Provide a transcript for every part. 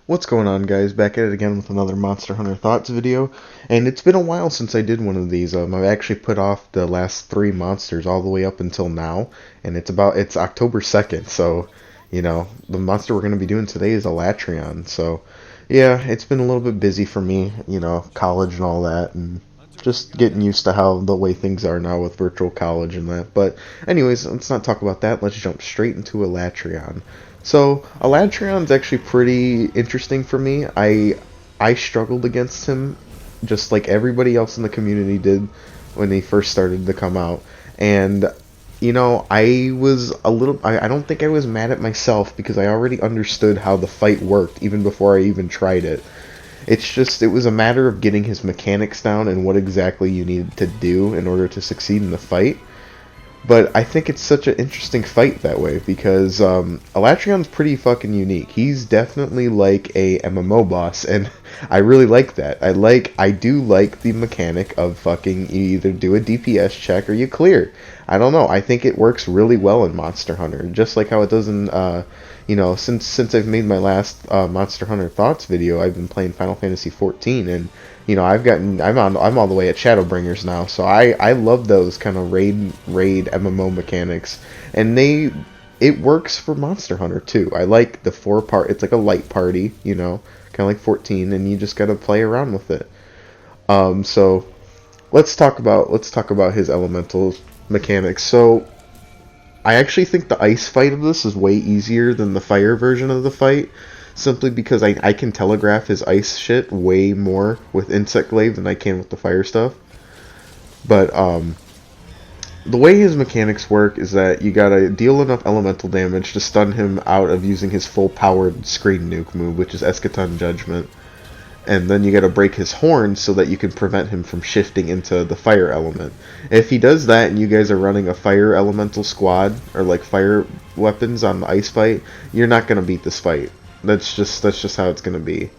What's going on, guys? Back at it again with another Monster Hunter Thoughts video, and it's been a while since I did one of these. I've actually put off the last three monsters all the way up until now, and it's October 2nd, so the monster we're going to be doing today is Alatreon. So yeah, it's been a little bit busy for me, college and all that, and just getting used to how the way things are now with virtual college and that. But anyways, let's not talk about that. Let's jump straight into Alatreon. So Alatreon's actually pretty interesting for me. I struggled against him just like everybody else in the community did when he first started to come out. And I was a little I don't think I was mad at myself because I already understood how the fight worked even before I even tried it. It was a matter of getting his mechanics down and what exactly you needed to do in order to succeed in the fight. But I think it's such an interesting fight that way because Alatreon's pretty fucking unique. He's definitely like a MMO boss, and I really like that. I do like the mechanic of fucking you either do a DPS check or you clear. I don't know. I think it works really well in Monster Hunter, just like how it does in since I've made my last Monster Hunter Thoughts video, I've been playing Final Fantasy 14, and I'm all the way at Shadowbringers now, so I love those kind of raid MMO mechanics, and it works for Monster Hunter too. I like the it's like a light party, kind of like 14, and you just gotta play around with it. So let's talk about his elemental mechanics. So I actually think the ice fight of this is way easier than the fire version of the fight, simply because I can telegraph his ice shit way more with Insect Glaive than I can with the fire stuff. But the way his mechanics work is that you gotta deal enough elemental damage to stun him out of using his full powered screen nuke move, which is Eschaton Judgment. And then you gotta break his horn so that you can prevent him from shifting into the fire element. If he does that and you guys are running a fire elemental squad or like fire weapons on the ice fight, you're not gonna beat this fight. That's just how it's gonna be.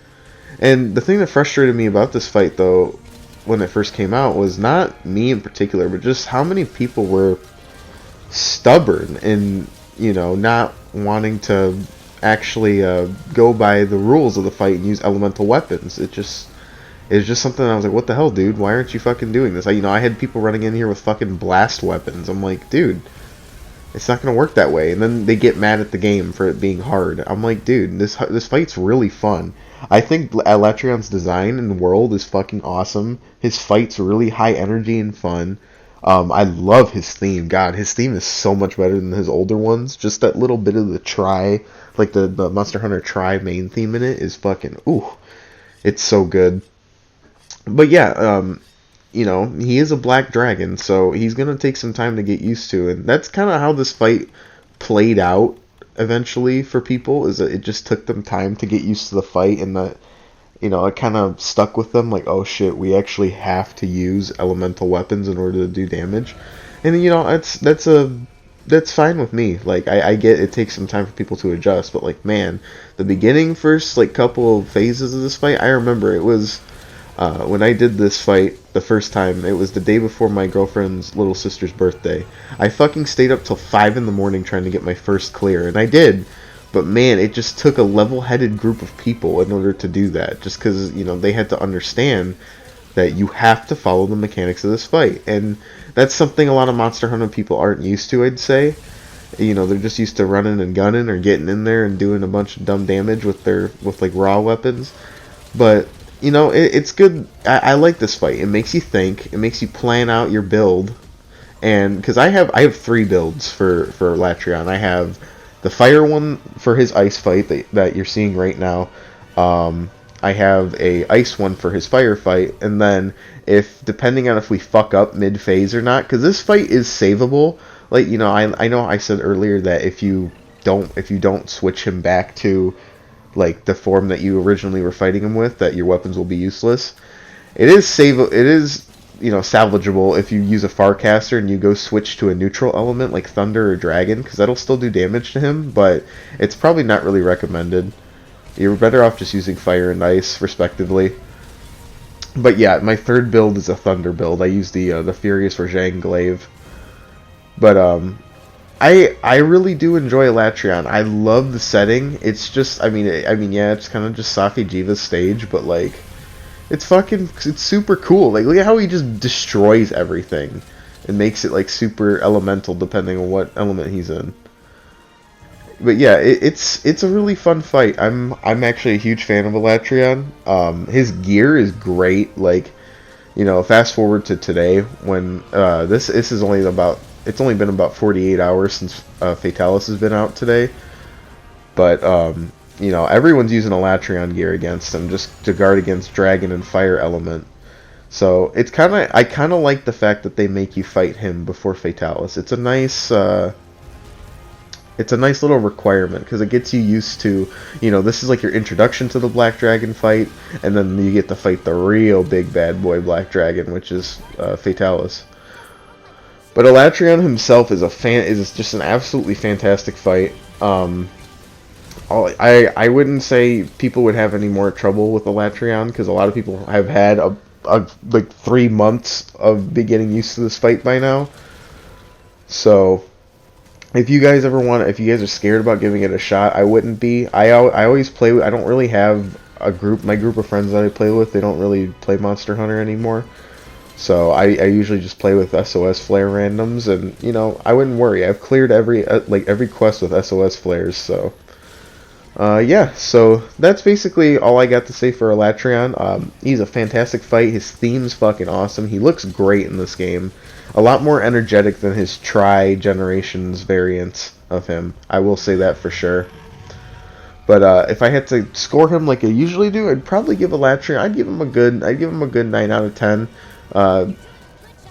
And the thing that frustrated me about this fight though, when it first came out, was not me in particular, but just how many people were stubborn and not wanting to actually go by the rules of the fight and use elemental weapons. It's just something I was like, what the hell, dude? Why aren't you fucking doing this? I had people running in here with fucking blast weapons. I'm like, dude, it's not gonna work that way. And then they get mad at the game for it being hard. I'm like, dude, this fight's really fun. I think Alatreon's design and world is fucking awesome. His fight's really high energy and fun. I love his theme. God, his theme is so much better than his older ones. Just that little bit of the like the Monster Hunter Tri main theme in it is fucking, ooh, it's so good. But yeah, he is a black dragon, so he's gonna take some time to get used to, and that's kind of how this fight played out eventually for people. Is that it just took them time to get used to the fight, and that it kind of stuck with them. Like, oh shit, we actually have to use elemental weapons in order to do damage, and that's fine with me. Like, I get it takes some time for people to adjust, but like, man, the beginning first like couple of phases of this fight, I remember it was. When I did this fight the first time, it was the day before my girlfriend's little sister's birthday. I fucking stayed up till 5 in the morning trying to get my first clear, and I did. But man, it just took a level-headed group of people in order to do that. Just because, they had to understand that you have to follow the mechanics of this fight. And that's something a lot of Monster Hunter people aren't used to, I'd say. They're just used to running and gunning or getting in there and doing a bunch of dumb damage with like raw weapons. But it's good. I like this fight. It makes you think. It makes you plan out your build. And because I have 3 builds for Alatreon. I have the fire one for his ice fight that you're seeing right now. I have a ice one for his fire fight, and then depending on if we fuck up mid phase or not, because this fight is savable. Like I know I said earlier that if you don't switch him back to like the form that you originally were fighting him with, that your weapons will be useless. It is salvageable if you use a Farcaster and you go switch to a neutral element like Thunder or Dragon, because that'll still do damage to him, but it's probably not really recommended. You're better off just using Fire and Ice, respectively. But yeah, my third build is a Thunder build. I use the Furious for Zhang Glaive. But I really do enjoy Alatreon. I love the setting. It's just, yeah, it's kind of just Safi Jiva's stage, but like, it's super cool. Like, look at how he just destroys everything and makes it like super elemental depending on what element he's in. But yeah, it's a really fun fight. I'm actually a huge fan of Alatreon. His gear is great. Like, fast forward to today when this is only about it's only been about 48 hours since Fatalis has been out today. But everyone's using Alatreon gear against him just to guard against Dragon and Fire Element. So I kind of like the fact that they make you fight him before Fatalis. It's a nice little requirement because it gets you used to, this is like your introduction to the Black Dragon fight, and then you get to fight the real big bad boy Black Dragon, which is Fatalis. But Alatreon himself is just an absolutely fantastic fight. I wouldn't say people would have any more trouble with Alatreon because a lot of people have had like 3 months of getting used to this fight by now. So if you guys are scared about giving it a shot, I wouldn't be. I always play. I don't really have a group. My group of friends that I play with, they don't really play Monster Hunter anymore. So I usually just play with SOS flare randoms, and I wouldn't worry. I've cleared every quest with SOS flares. So yeah. So that's basically all I got to say for Alatreon. He's a fantastic fight. His theme's fucking awesome. He looks great in this game. A lot more energetic than his Tri-Generations variants of him. I will say that for sure. But if I had to score him like I usually do, I'd probably give Alatreon. I'd give him a good 9 out of 10. Uh,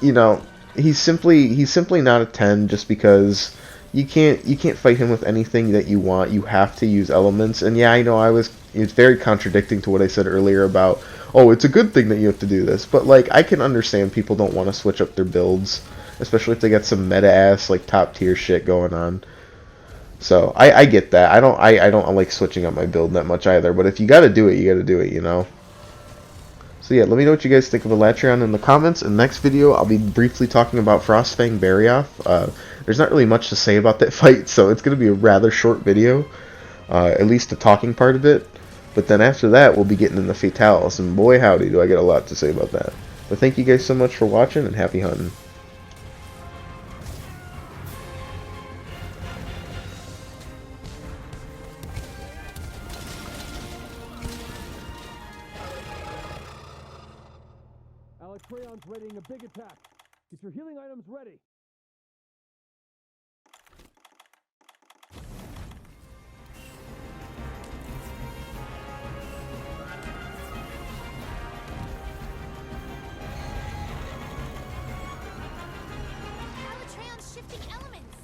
he's simply not a 10 just because you can't fight him with anything that you want. You have to use elements. And yeah, I know it's very contradicting to what I said earlier about, oh, it's a good thing that you have to do this. But like, I can understand people don't want to switch up their builds, especially if they got some meta ass like top tier shit going on. So I get that. I don't like switching up my build that much either. But if you got to do it, you got to do it. So yeah, let me know what you guys think of Alatreon in the comments. In the next video, I'll be briefly talking about Frostfang Barioth. There's not really much to say about that fight, so it's going to be a rather short video, at least the talking part of it. But then after that, we'll be getting into Fatalis, and boy howdy do I get a lot to say about that. But thank you guys so much for watching, and happy hunting. Alatreon's readying a big attack. Get your healing items ready. Alatreon's shifting elements.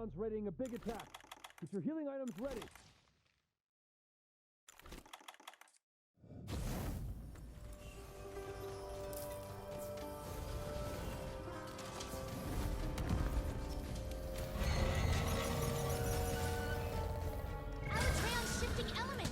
Alatreon's readying a big attack. Get your healing items ready. Alatreon's shifting elements.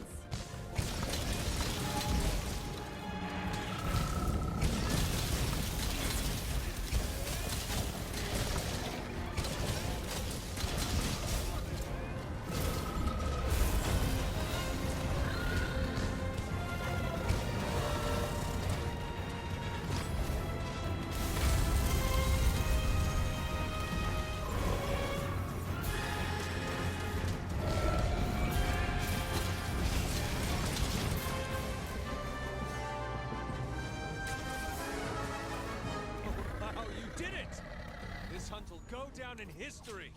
Wow, you did it! This hunt will go down in history.